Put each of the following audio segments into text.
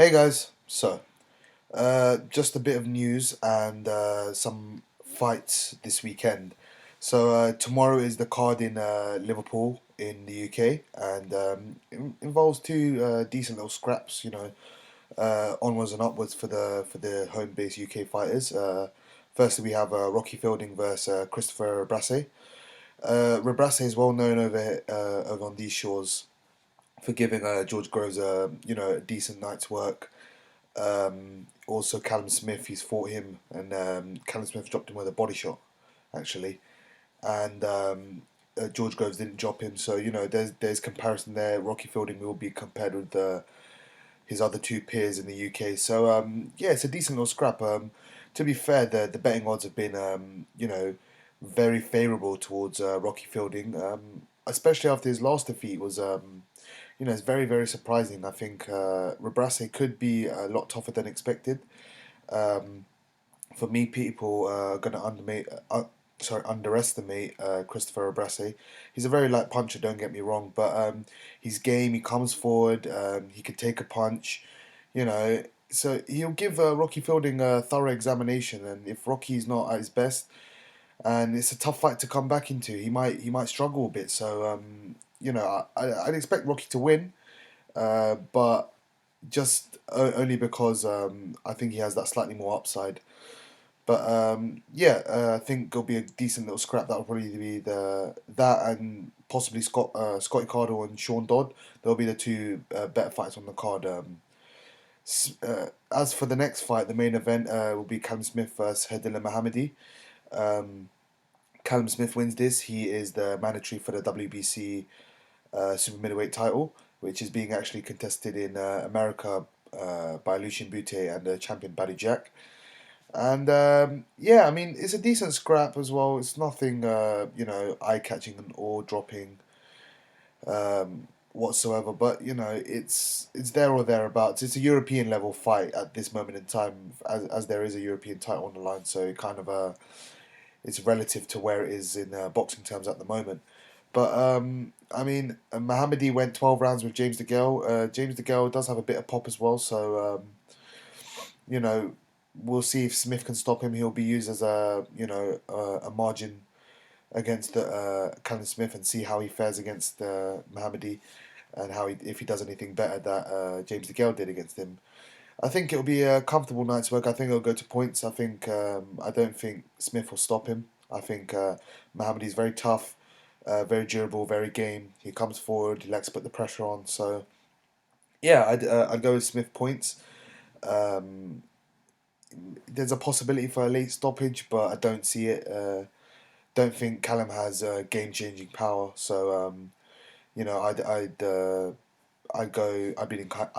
Hey guys, just a bit of news and some fights this weekend. Tomorrow is the card in Liverpool in the UK, and involves two decent little scraps. Onwards and upwards for the home base UK fighters. Firstly, we have Rocky Fielding versus Christopher Rebrasse. Rebrasse is well known over on these shores for giving George Groves a decent night's work. Also, Callum Smith, he's fought him, and Callum Smith dropped him with a body shot, actually, and George Groves didn't drop him. So there's comparison there. Rocky Fielding will be compared with his other two peers in the UK. So it's a decent little scrap. To be fair, the betting odds have been very favourable towards Rocky Fielding, especially after his last defeat was it's very surprising. I think Rebrasse could be a lot tougher than expected. Um, for me, people are going to underestimate Christopher Rebrasse. He's a very light puncher. Don't get me wrong, but his game, he comes forward. He can take a punch. You know, so he'll give Rocky Fielding a thorough examination, and if Rocky's not at his best, and it's a tough fight to come back into, he might struggle a bit. I'd expect Rocky to win, but just only because I think he has that slightly more upside. But I think it'll be a decent little scrap. That'll probably be the that and possibly Scotty Cardle and Sean Dodd. They'll be the two better fights on the card. As for the next fight, the main event will be Callum Smith versus Hedilla Mouhamadi. Um, Callum Smith wins this. He is the mandatory for the WBC super middleweight title, which is being actually contested in America by Lucien Butte and champion Badou Jack. And I mean, it's a decent scrap as well. It's nothing, eye catching and awe dropping whatsoever. But it's there or thereabouts. It's a European level fight at this moment in time, as there is a European title on the line. So it's relative to where it is in boxing terms at the moment. But I mean, Mohammadi went 12 rounds with James DeGale. James DeGale does have a bit of pop as well, so you know, we'll see if Smith can stop him. He'll be used as a margin against Callum Smith and see how he fares against Mohammadi and if he does anything better that James DeGale did against him. I think it'll be a comfortable night's work. I think it'll go to points. I don't think Smith will stop him. I think Mohammadi's very tough, very durable, very game. He comes forward. He likes to put the pressure on. So yeah, I'd go with Smith points. Um, there's a possibility for a late stoppage, but I don't see it. Don't think Callum has game changing power. You know, I'd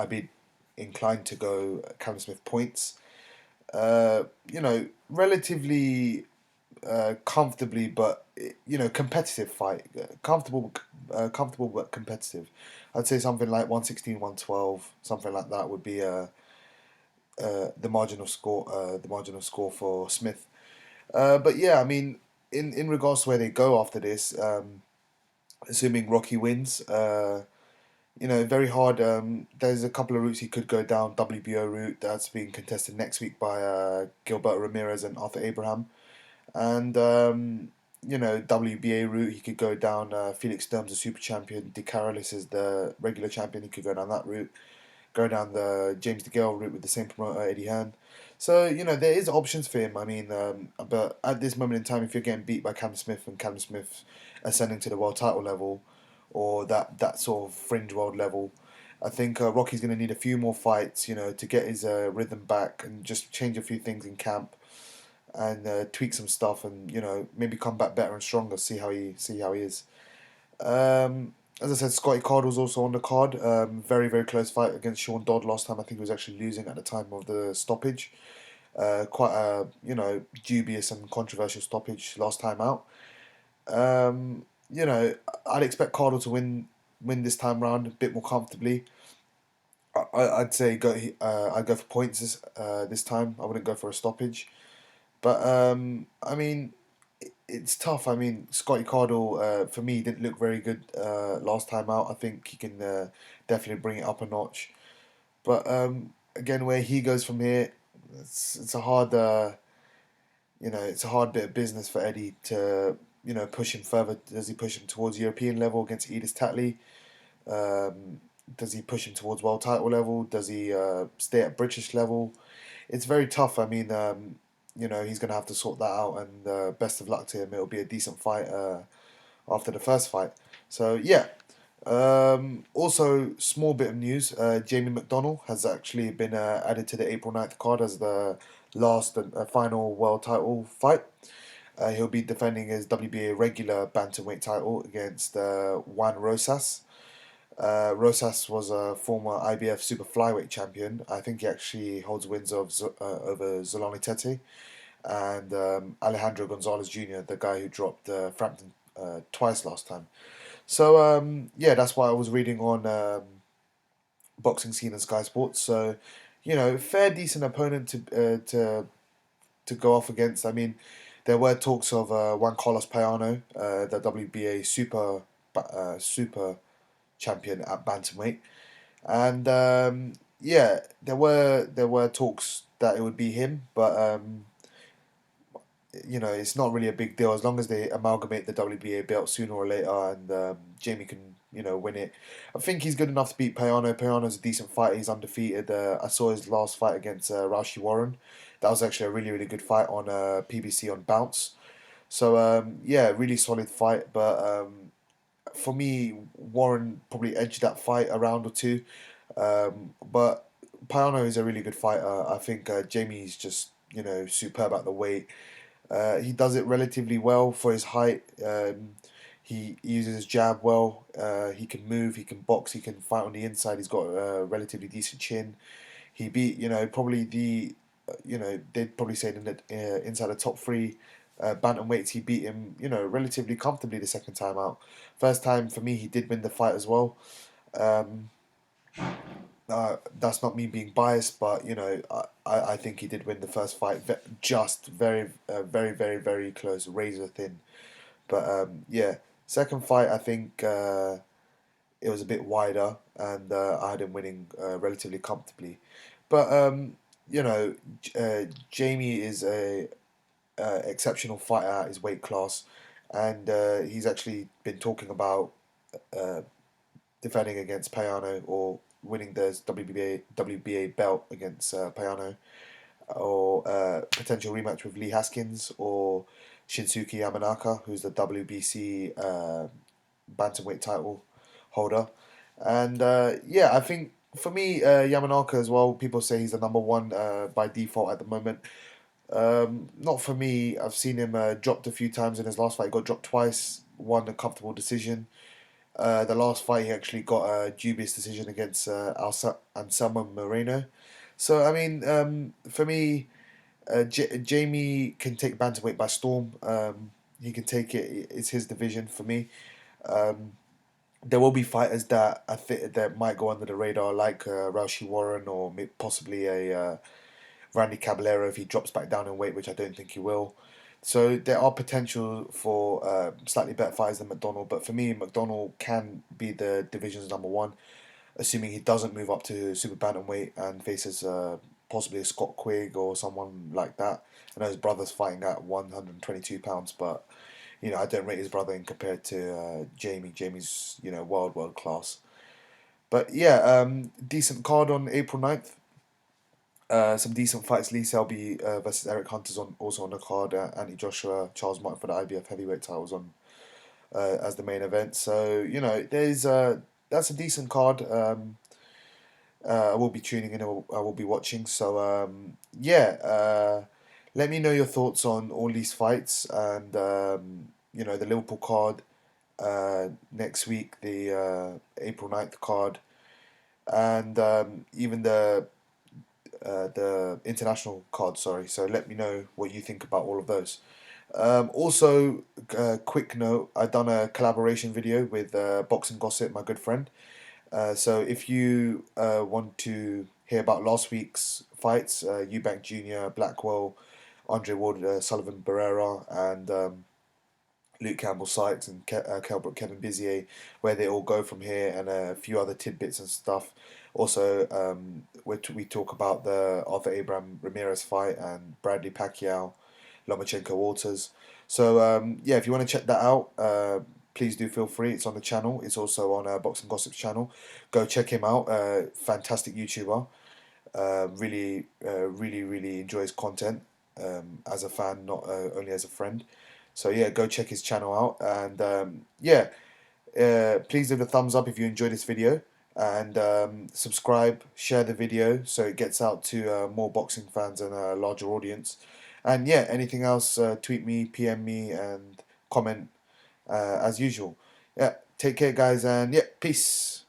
be inclined to go Callum Smith points. Relatively comfortably, but competitive fight. Comfortable but competitive. I'd say something like 116, 112, something like that would be the margin of score for Smith. But yeah, I mean, in regards to where they go after this, assuming Rocky wins, very hard. There's a couple of routes he could go down. WBO route that's being contested next week by Gilbert Ramirez and Arthur Abraham, and WBA route he could go down. Felix Sturm's the super champion. De Carolis is the regular champion. He could go down that route. Go down the James DeGale route with the same promoter Eddie Hearn. So there is options for him. I mean, but at this moment in time, if you're getting beat by Callum Smith and Callum Smith ascending to the world title level, or that sort of fringe world level, I think Rocky's going to need a few more fights, to get his rhythm back and just change a few things in camp and tweak some stuff and maybe come back better and stronger. See how he is. As I said, Scotty Cardle's also on the card. Very close fight against Sean Dodd last time. I think he was actually losing at the time of the stoppage. Quite a dubious and controversial stoppage last time out. I'd expect Cardle to win this time round a bit more comfortably. I'd say I'd go for points this time. I wouldn't go for a stoppage. But I mean, it's tough. I mean, Scotty Cardle for me didn't look very good last time out. I think he can definitely bring it up a notch. But again, where he goes from here, it's a hard it's a hard bit of business for Eddie to push him further. Does he push him towards European level against Edith Tatley? Um, does he push him towards world title level? Does he stay at British level? It's very tough. I mean, he's going to have to sort that out, and best of luck to him. It'll be a decent fight after the first fight. So, yeah. Also, small bit of news. Jamie McDonnell has actually been added to the April 9th card as the last and final world title fight. He'll be defending his WBA regular bantamweight title against Juan Rosas. Rosas was a former IBF super flyweight champion. I think he actually holds wins over Zolani Tete and Alejandro Gonzalez Jr., the guy who dropped Frampton twice last time. So yeah, that's why I was reading on Boxing Scene and Sky Sports. So fair decent opponent to go off against. I mean, there were talks of Juan Carlos Payano, the WBA super champion at bantamweight, and yeah, there were talks that it would be him, but it's not really a big deal as long as they amalgamate the WBA belt sooner or later, and Jamie can win it. I think he's good enough to beat Payano. Payano's a decent fighter. He's undefeated. I saw his last fight against Raushi Warren. That was actually a really really good fight on PBC on Bounce. So yeah, really solid fight. But for me, Warren probably edged that fight a round or two. But Payano is a really good fighter. I think Jamie's just superb at the weight. He does it relatively well for his height. He uses his jab well. He can move. He can box. He can fight on the inside. He's got a relatively decent chin. He beat probably they'd probably say in the inside the top three bantamweights. He beat him relatively comfortably the second time out. First time for me he did win the fight as well. Um, that's not me being biased, but I think he did win the first fight just very very close, razor thin. But yeah, second fight I think it was a bit wider, and I had him winning relatively comfortably. But Jamie is a exceptional fighter at his weight class, and he's actually been talking about uh, defending against Payano or winning the WBA belt against Payano, or potential rematch with Lee Haskins or Shinsuke Yamanaka, who's the WBC bantamweight title holder. And yeah, I think for me, Yamanaka as well. People say he's the number one by default at the moment. Not for me. I've seen him dropped a few times in his last fight. He got dropped twice. Won a comfortable decision. The last fight, he actually got a dubious decision against Anselmo Moreno. So, I mean, for me, Jamie can take bantamweight by storm. He can take it. It's his division for me. Um, there will be fighters that I think that might go under the radar, like Raushi Warren or possibly a Randy Caballero if he drops back down in weight, which I don't think he will. So there are potential for slightly better fighters than McDonnell, but for me, McDonnell can be the division's number one, assuming he doesn't move up to super bantamweight and faces possibly a Scott Quigg or someone like that. I know his brother's fighting at 122 pounds, but I don't rate his brother in compared to Jamie. Jamie's world class. But yeah, decent card on April 9th. Some decent fights. Lee Selby versus Eric Hunter's also on the card. Anthony Joshua, Charles Martin for the IBF heavyweight titles on as the main event. So there's that's a decent card. I will be tuning in. I will be watching. So yeah, let me know your thoughts on all these fights, and the Liverpool card next week, the April 9th card, and even the international card. Sorry. So let me know what you think about all of those. Also, quick note: I've done a collaboration video with Boxing Gossip, my good friend. So if you want to hear about last week's fights, Eubank Jr., Blackwell, Andre Ward, Sullivan Barrera, and Luke Campbell Sykes and Kevin Bizier, where they all go from here, and a few other tidbits and stuff. Also, we talk about the Arthur Abraham Ramirez fight and Bradley Pacquiao, Lomachenko Walters. So yeah, if you want to check that out, please do feel free. It's on the channel. It's also on Boxing Gossip's channel. Go check him out. Fantastic YouTuber. Really enjoy his content as a fan, not only as a friend. So yeah, go check his channel out, and yeah, please leave a thumbs up if you enjoyed this video, and subscribe, share the video so it gets out to more boxing fans and a larger audience. And yeah, anything else, tweet me, PM me, and comment as usual. Yeah, take care, guys, and yeah, peace.